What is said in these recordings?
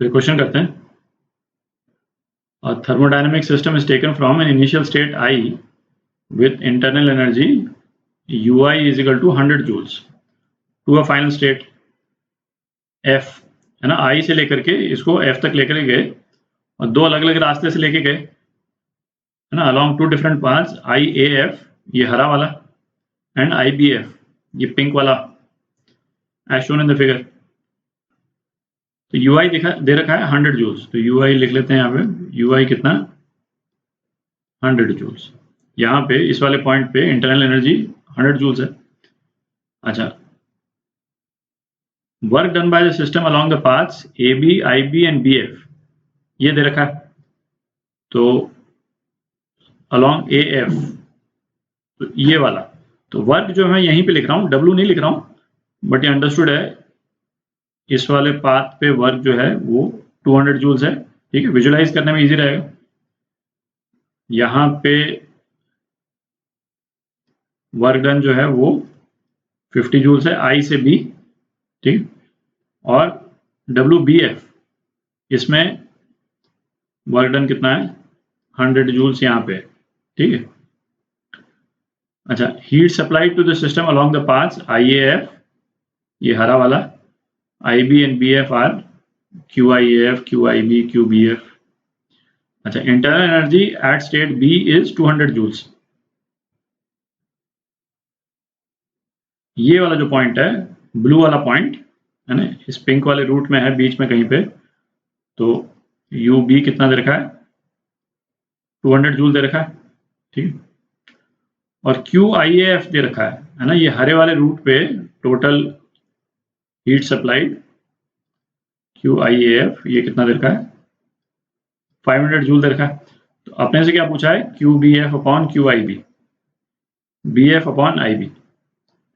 तो ये क्वेश्चन करते हैं। A thermodynamic system is taken from an initial state I with internal energy Ui is equal to 100 joules to a final state F, है ना। I से लेकर के इसको F तक लेकर गए और दो अलग अलग रास्ते से लेके गए, है ना, along two different paths, IAF ये हरा वाला and IBF ये पिंक वाला, as shown in the figure। तो UI दे रखा है 100 जूल्स, तो UI लिख लेते हैं यहाँ पे। UI कितना, 100 जूल्स। यहाँ पे इस वाले पॉइंट पे इंटरनल एनर्जी 100 जूल्स है। अच्छा, work done by the system along the paths AB, IB and BF ये दे रखा है। तो अलोंग AF तो ये वाला, तो वर्क जो मैं यहीं पे लिख रहा हूँ, W नहीं लिख रहा हूँ, बट ये अंडरस्टूड है। इस वाले पाथ पे वर्क जो है वो 200 जूल्स है, ठीक है, विजुलाइज करने में इजी रहेगा। यहाँ पे वर्क डन जो है वो 50 जूल्स है I से B, ठीक, और WBF इसमें वर्क डन कितना है, 100 जूल्स यहाँ पे, ठीक है। अच्छा, heat supplied to the system along the paths IAF ये हरा वाला, IB and BF are QIAF, QIB, QBF। अच्छा, internal energy at state B is 200 joules. ये वाला जो पॉइंट है, ब्लू वाला पॉइंट है ना, इस पिंक वाले रूट में है बीच में कहीं पे, तो UB कितना दे रखा है, 200 जूल दे रखा है, ठीक। और QIAF दे रखा है ना, ये हरे वाले रूट पे टोटल हीट सप्लाइड QIAF ये कितना दे रखा है, 500 जूल दे रखा है। तो अपने से क्या पूछा है, QBF upon QIB, BF upon IB,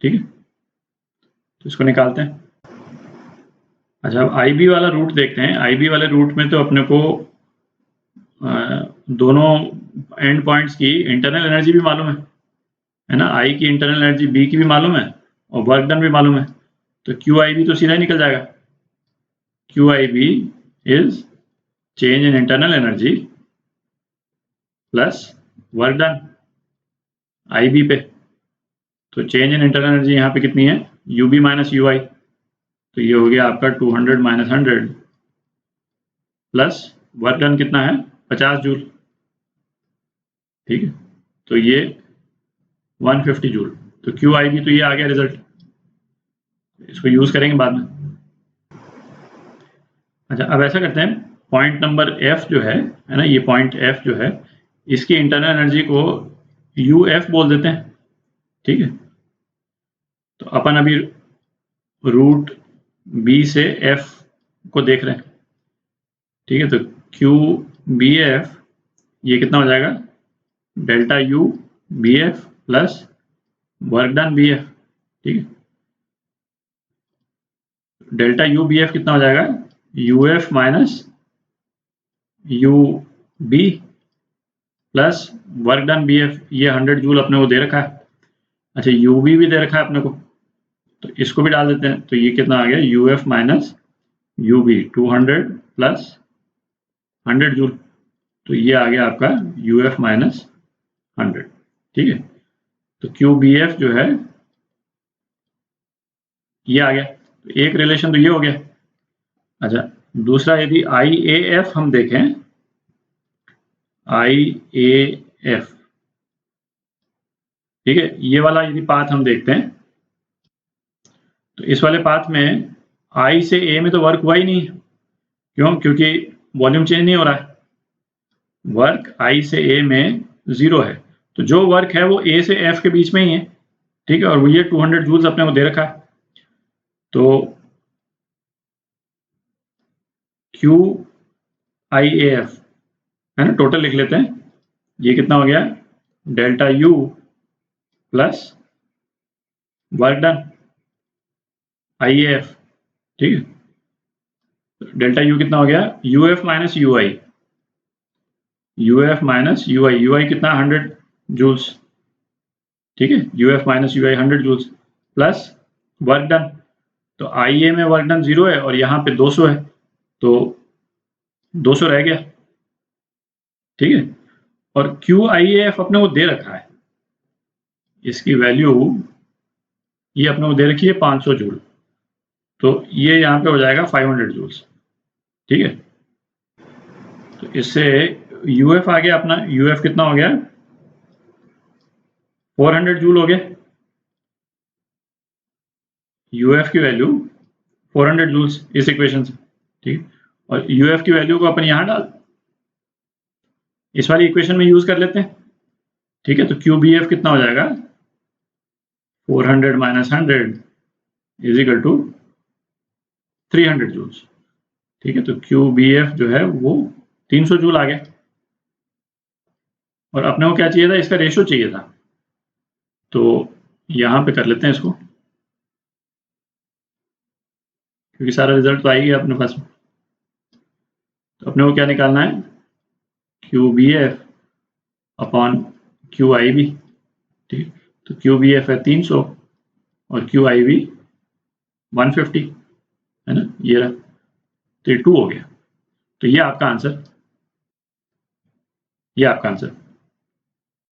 ठीक है। तो इसको निकालते हैं। अच्छा, अब IB वाला रूट देखते हैं। IB वाले रूट में तो अपने को दोनों एंड पॉइंट्स की इंटरनल एनर्जी भी मालूम है ना, I की इंटरनल एनर्जी B की भी मालूम है और वर्क डन भी मालूम है, तो QIB तो सीधा ही निकल जाएगा। QIB is change in internal energy plus work done IB पे। तो चेंज इन इंटरनल एनर्जी यहाँ पे कितनी है, UB माइनस UI, तो ये हो गया आपका 200 माइनस 100 प्लस वर्क डन कितना है, 50 जूल, ठीक है। तो ये 150 जूल। तो QIB तो ये आ गया रिजल्ट, इसको यूज करेंगे बाद में। अच्छा, अब ऐसा करते हैं, पॉइंट नंबर F जो है ना, ये पॉइंट F जो है, इसकी इंटरनल एनर्जी को UF बोल देते हैं, ठीक है। तो अपन अभी रूट B से F को देख रहे हैं, ठीक है। तो QBF ये कितना हो जाएगा, delta U BF plus work done BF, ठीक है। डेल्टा U BF कितना हो जाएगा, UF minus UB plus work done BF, ये 100 जूल अपने को दे रखा है। अच्छा, UB भी दे रखा है अपने को, तो इसको भी डाल देते हैं। तो ये कितना आ गया, UF minus UB 200 plus 100 joule, तो ये आ गया आपका UF माइनस 100, ठीक है। तो QBF जो है ये आ गया, तो एक रिलेशन तो ये हो गया। अच्छा, दूसरा यदि IAF हम देखें, IAF, ठीक है, ये वाला यदि पाथ हम देखते हैं, तो इस वाले पाथ में I से A में तो वर्क हुआ ही नहीं, क्यों, क्योंकि वॉल्यूम चेंज नहीं हो रहा है, वर्क I से A में 0 है। तो जो वर्क है वो A से F के बीच में ही है, ठीक है, और वो ये 200 जूल्स अपने को दे रखा है। तो QIAF है ना, टोटल लिख लेते हैं, ये कितना हो गया, delta U plus work done IAF, ठीक है। डेल्टा U कितना हो गया, UF minus UI, UF minus UI, UI कितना 100 जूल्स, ठीक है, UF minus UI 100 joules plus work done. तो IA में वर्क डन 0 है और यहाँ पे 200 है, तो 200 रह गया, ठीक है। और QIAF अपने को दे रखा है, इसकी वैल्यू ये अपने को दे रखी है 500 जूल, तो ये यहाँ पे हो जाएगा 500 जूल्स, ठीक है। तो इससे UF आ गया अपना, UF कितना हो गया, 400 जूल हो गया, UF की वैल्यू 400 जूल्स इस इक्वेशन से, ठीक है। और UF की वैल्यू को अपन यहाँ डाल, इस वाली इक्वेशन में यूज कर लेते हैं, ठीक है। तो QBF कितना हो जाएगा, 400 minus 100 is equal to 300 joules, ठीक है। तो QBF जो है वो 300 जूल आ गया, और अपने को क्या चाहिए था, इसका रेशो चाहिए था, तो यहाँ पे कर लेते हैं इसको, क्योंकि सारा रिजल्ट तो आ ही गया अपने पास में। तो अपने को क्या निकालना है, QBF अपॉन QIB, ठीक। तो QBF है 300 और QIB 150, है ना, ये रहा, तो ये 2 हो गया। तो ये आपका आंसर,